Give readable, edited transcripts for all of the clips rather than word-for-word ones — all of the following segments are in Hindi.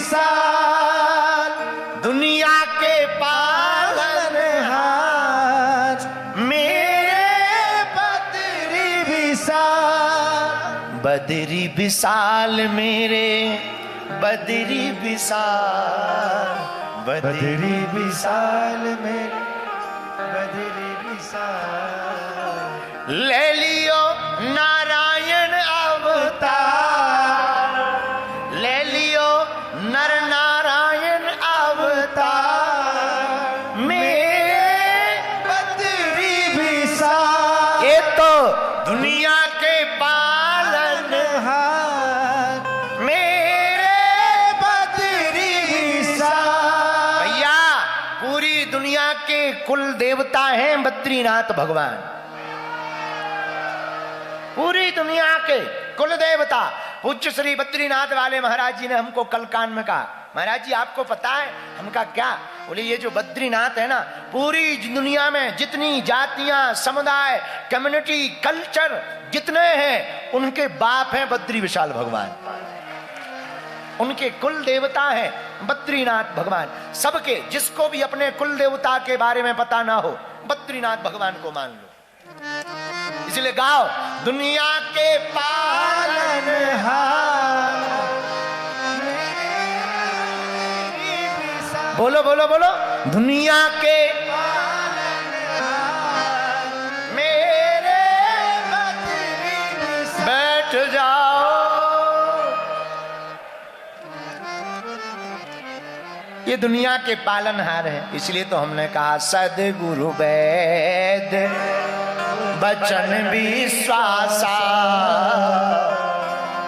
विशाल दुनिया के पालनहार मेरे बद्री विशाल, बद्री विशाल मेरे बद्री विशाल, बद्री विशाल मेरे बद्री विशाल। ले लियो नारायण अवतार, ले लियो नर नारायण अवतार मेरे बद्री विशाल। ये तो दुनिया के पालनहार मेरे बद्री विशाल। भैया पूरी दुनिया के कुल देवता हैं बद्रीनाथ भगवान, पूरी दुनिया के कुल देवता। पूज्य श्री बद्रीनाथ वाले महाराज जी ने हमको कल कान में कहा, महाराज जी आपको पता है? हम कहा क्या? बोले ये जो बद्रीनाथ है ना, पूरी दुनिया में जितनी जातियां, समुदाय, कम्युनिटी, कल्चर जितने हैं उनके बाप हैं बद्री विशाल भगवान, उनके कुल देवता हैं बद्रीनाथ भगवान। सबके जिसको भी अपने कुल देवता के बारे में पता ना हो बद्रीनाथ भगवान को मान लो। इसलिए गाओ दुनिया के पालनहार, बोलो बोलो बोलो, दुनिया के पालनहार मेरे बद्री विशाल। बैठ जाओ, ये दुनिया के पालनहार है। इसलिए तो हमने कहा सद्गुरु वेद बचन विश्वासा,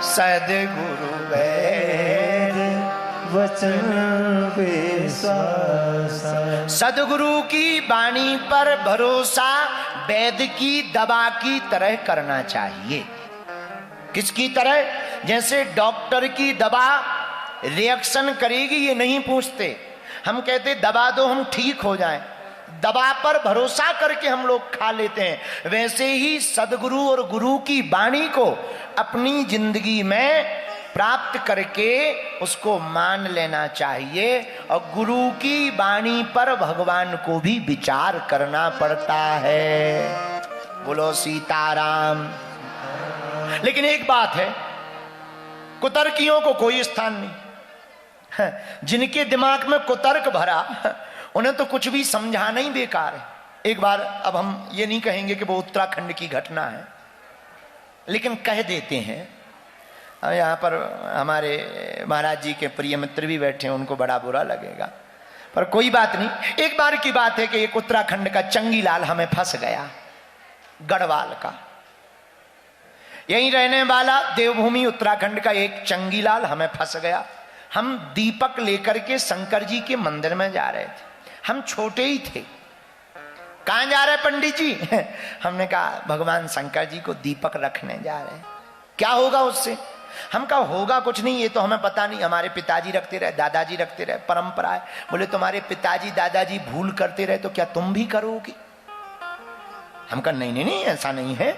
सद्गुरु वेद वचन विश्वासा। सद्गुरु की वाणी पर भरोसा वेद की दवा की तरह करना चाहिए। किसकी तरह? जैसे डॉक्टर की दवा रिएक्शन करेगी ये नहीं पूछते, हम कहते दवा दो हम ठीक हो जाएं, दवा पर भरोसा करके हम लोग खा लेते हैं। वैसे ही सद्गुरु और गुरु की वाणी को अपनी जिंदगी में प्राप्त करके उसको मान लेना चाहिए। और गुरु की वाणी पर भगवान को भी विचार करना पड़ता है। बोलो सीताराम। लेकिन एक बात है, कुतर्कियों को कोई स्थान नहीं। जिनके दिमाग में कुतर्क भरा उन्हें तो कुछ भी समझाना ही बेकार है। एक बार, अब हम ये नहीं कहेंगे कि वो उत्तराखंड की घटना है, लेकिन कह देते हैं। यहाँ पर हमारे महाराज जी के प्रिय मित्र भी बैठे हैं, उनको बड़ा बुरा लगेगा, पर कोई बात नहीं। एक बार की बात है कि एक उत्तराखंड का चंगीलाल हमें फंस गया, गढ़वाल का, यहीं रहने वाला देवभूमि उत्तराखंड का एक चंगीलाल हमें फंस गया। हम दीपक लेकर के शंकर जी के मंदिर में जा रहे थे, हम छोटे ही थे। कहां जा रहे पंडित जी? हमने कहा भगवान शंकर जी को दीपक रखने जा रहे हैं। क्या होगा उससे? हम कहा होगा कुछ नहीं, ये तो हमें पता नहीं, हमारे पिताजी रखते रहे, दादाजी रखते रहे, परंपरा है। बोले तुम्हारे पिताजी दादाजी भूल करते रहे तो क्या तुम भी करोगे? हम कहा नहीं नहीं नहीं ऐसा नहीं है,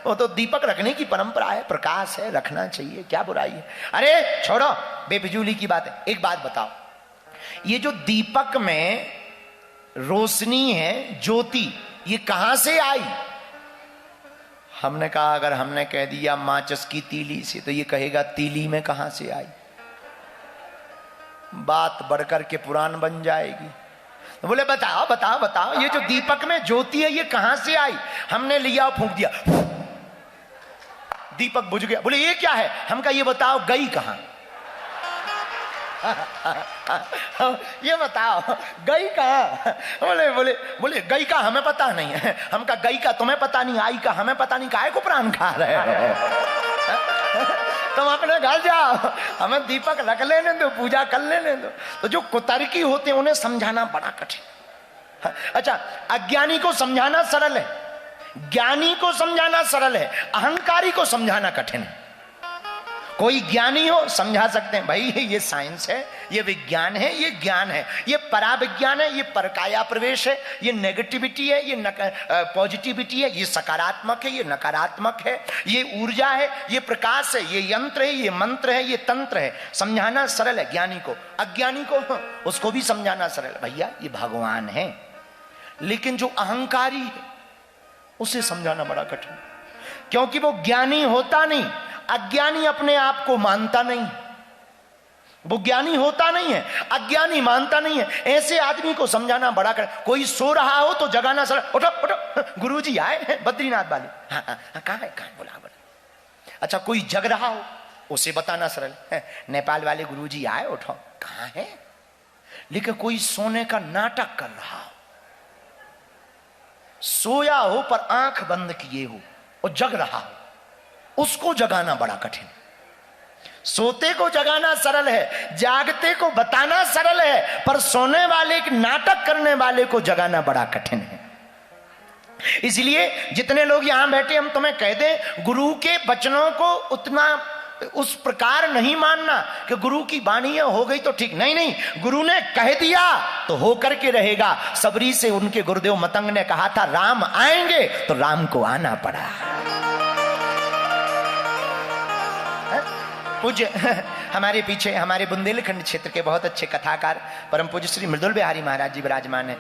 वो तो दीपक रखने की परंपरा है, प्रकाश है, रखना चाहिए, क्या बुराई है। अरे छोड़ो, बेफिजूली की बात है। एक बात बताओ, ये जो दीपक में रोशनी है, ज्योति, ये कहां से आई? हमने कहा अगर हमने कह दिया माचिस की तीली से तो ये कहेगा तीली में कहां से आई, बात बढ़कर के पुराण बन जाएगी। तो बोले बताओ बताओ बताओ, ये जो दीपक में ज्योति है ये कहां से आई? हमने लिया और फूंक दिया, दीपक बुझ गया। बोले ये क्या है? हम कहा ये बताओ गई कहां? ये बताओ गई कहां? बोले बोले बोले गई का हमें पता नहीं है। हम कहा गई का तुम्हें पता नहीं, आई का हमें पता नहीं, काहे को प्राण खा रहे हो? तुम अपने घर जाओ, हमें दीपक रख लेने दो, पूजा कर लेने दो। तो जो कुतर्की होते हैं उन्हें समझाना बड़ा कठिन। अच्छा, अज्ञानी को समझाना सरल है, ज्ञानी को समझाना सरल है, अहंकारी को समझाना कठिन है। कोई ज्ञानी हो समझा सकते हैं, भाई ये साइंस है, ये विज्ञान है, ये ज्ञान है, ये पराविज्ञान है, ये परकाया प्रवेश है, ये नेगेटिविटी है, ये पॉजिटिविटी है, ये सकारात्मक है, ये नकारात्मक है, ये ऊर्जा है, ये प्रकाश है, ये यंत्र है, ये मंत्र है, ये तंत्र है। समझाना सरल है ज्ञानी को, अज्ञानी को उसको भी समझाना सरल है। भैया ये भगवान है, लेकिन जो अहंकारी है उसे समझाना बड़ा कठिन, क्योंकि वो ज्ञानी होता नहीं, अज्ञानी अपने आप को मानता नहीं। वो ज्ञानी होता नहीं है, अज्ञानी मानता नहीं है। ऐसे आदमी को समझाना बड़ा कठिन। कोई सो रहा हो तो जगाना सरल, उठो उठो गुरुजी आए हैं बद्रीनाथ वाले, हाँ हाँ हाँ कहाँ है बोला। अच्छा कोई जग रहा हो उसे बताना सरल है, नेपाल वाले गुरुजी आए उठो, कहाँ है। लेकिन कोई सोने का नाटक कर रहा हो, सोया हो पर आंख बंद किए हो और जग रहा हो, उसको जगाना बड़ा कठिन। सोते को जगाना सरल है, जागते को बताना सरल है, पर सोने वाले नाटक करने वाले को जगाना बड़ा कठिन है। इसलिए जितने लोग यहां बैठे हम तुम्हें कह दें, गुरु के वचनों को उतना उस प्रकार नहीं मानना कि गुरु की वाणी हो गई तो ठीक, नहीं नहीं, गुरु ने कह दिया तो हो करके रहेगा। सबरी से उनके गुरुदेव मतंग ने कहा था राम आएंगे, तो राम को आना पड़ा। पूज्य हमारे पीछे हमारे बुंदेलखंड क्षेत्र के बहुत अच्छे कथाकार परम पूज्य श्री मृदुल बिहारी महाराज जी विराजमान है।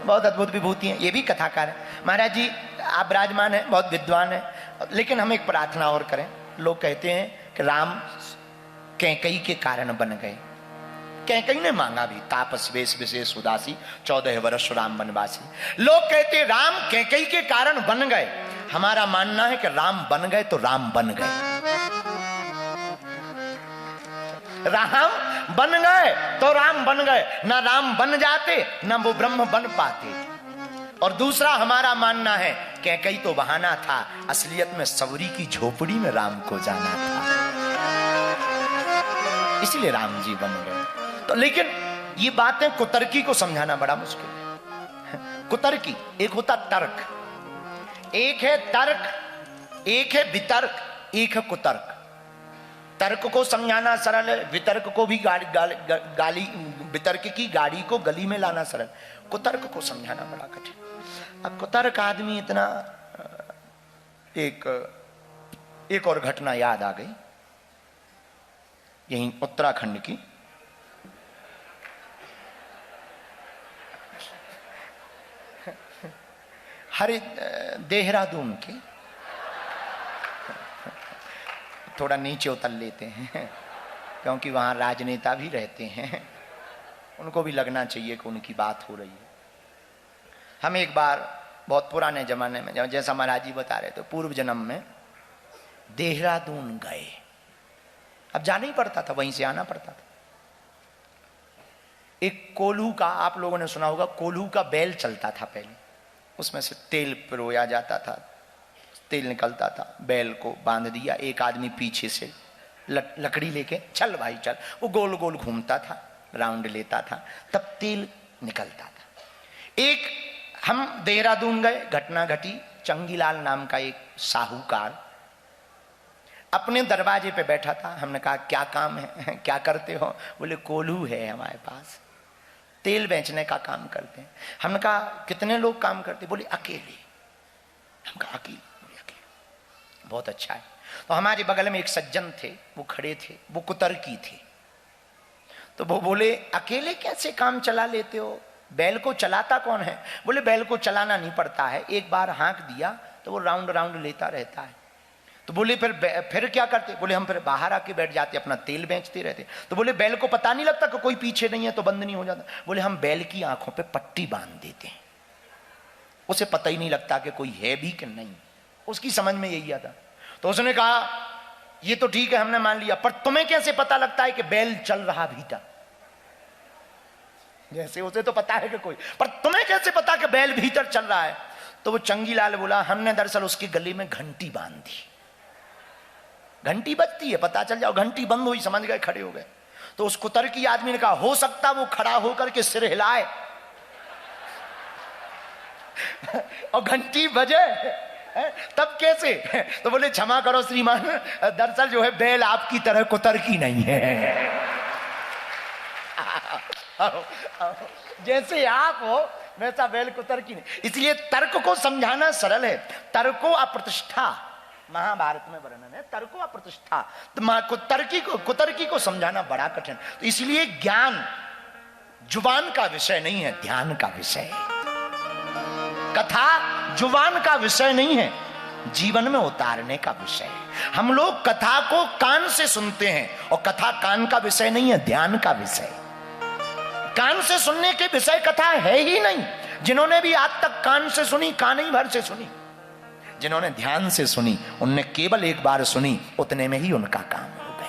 बहुत अद्भुत विभूति हैं, ये भी कथाकार है। महाराज जी आप विराजमान हैं, बहुत विद्वान है। लेकिन हम एक प्रार्थना और करें। लोग कहते हैं कि राम कैकई के कारण बन गए। कैकई ने मांगा भी, तापस वेश विशेष उदासी 14 वर्ष राम वनवासी। लोग कहते राम कैकई के कारण बन गए। हमारा मानना है कि राम बन गए तो राम बन गए। राम बन गए तो राम बन गए, ना राम बन जाते ना वो ब्रह्म बन पाते। और दूसरा हमारा मानना है कैकई तो बहाना था, असलियत में सबरी की झोपड़ी में राम को जाना था, इसलिए राम जी बन गए। तो लेकिन ये बातें कुतर्की को समझाना बड़ा मुश्किल है। कुतर्की एक होता तर्क, एक है तर्क, एक है वितर्क, एक है कुतर्क। तर्क को समझाना सरल है, वितर्क को भी गाली वितर्क की गाड़ी को गली में लाना सरल, कुतर्क को समझाना बड़ा कठिन। अब कुतर्क आदमी इतना, एक और घटना याद आ गई यहीं उत्तराखंड की। हरे देहरादून के, थोड़ा नीचे उतर लेते हैं क्योंकि वहाँ राजनेता भी रहते हैं, उनको भी लगना चाहिए कि उनकी बात हो रही है। हम एक बार बहुत पुराने जमाने में, जैसा महाराज जी बता रहे थे, पूर्व जन्म में देहरादून गए। अब जाना ही पड़ता था, वहीं से आना पड़ता था। एक कोल्हू का, आप लोगों ने सुना होगा, कोल्हू का बैल चलता था पहले, उसमें से तेल पिरोया जाता था, तेल निकलता था। बैल को बांध दिया, एक आदमी पीछे से लकड़ी लेके, चल भाई चल, वो गोल गोल घूमता था, राउंड लेता था, तब तेल निकलता था। एक हम देहरादून गए, घटना घटी। चंगीलाल नाम का एक साहूकार अपने दरवाजे पे बैठा था। हमने कहा क्या काम है, क्या करते हो? बोले कोल्हू है हमारे पास, तेल बेचने का काम करते हैं। हमने कहा कितने लोग काम करते? बोले अकेले। हम कहा अकेले? बहुत अच्छा है। तो हमारे बगल में एक सज्जन थे, वो खड़े थे, वो कुतर्की थे। तो वो बोले अकेले कैसे काम चला लेते हो, बैल को चलाता कौन है? बोले बैल को चलाना नहीं पड़ता है, एक बार हाँक दिया तो वो राउंड राउंड लेता रहता है। तो बोले फिर क्या करते? बोले हम फिर बाहर आके बैठ जाते, अपना तेल बेचते रहते। तो बोले बैल को पता नहीं लगता कि कोई पीछे नहीं है तो बंद नहीं हो जाता? बोले हम बैल की आंखों पे पट्टी बांध देते हैं, उसे पता ही नहीं लगता कि कोई है भी कि नहीं। उसकी समझ में यही आता। तो उसने कहा ये तो ठीक है, हमने मान लिया, पर तुम्हें कैसे पता लगता है कि बैल चल रहा भीतर? जैसे उसे तो पता है कि कोई, पर तुम्हें कैसे पता कि बैल भीतर चल रहा है? तो वो चंगीलाल बोला हमने दरअसल उसके गले में घंटी बांध दी, घंटी बजती है, पता चल जाओ। घंटी बंद हुई, समझ गए, खड़े हो गए। तो उस कुतर्की आदमी ने कहा हो सकता वो खड़ा होकर के सिर हिलाए और घंटी बजे, तब कैसे? तो बोले क्षमा करो श्रीमान, दरअसल जो है बैल आपकी तरह कुतर्की नहीं है। जैसे आप हो वैसा बैल कुतर्की नहीं। इसलिए तर्क को समझाना सरल है। तर्को अप्रतिष्ठा, महाभारत में वर्णन है, तर्को अप्रतिष्ठा। तो कुतर्की को समझाना बड़ा कठिन। तो इसलिए ज्ञान जुबान का विषय नहीं है, ध्यान का विषय है। कथा जुबान का विषय नहीं है, जीवन में उतारने का विषय है। हम लोग कथा को कान से सुनते हैं और कथा कान का विषय नहीं है, ध्यान का विषय। कान से सुनने के विषय कथा है ही नहीं। जिन्होंने भी आज तक कान से सुनी, कान ही भर से सुनी। जिन्होंने ध्यान से सुनी, उनने केवल एक बार सुनी, उतने में ही उनका काम।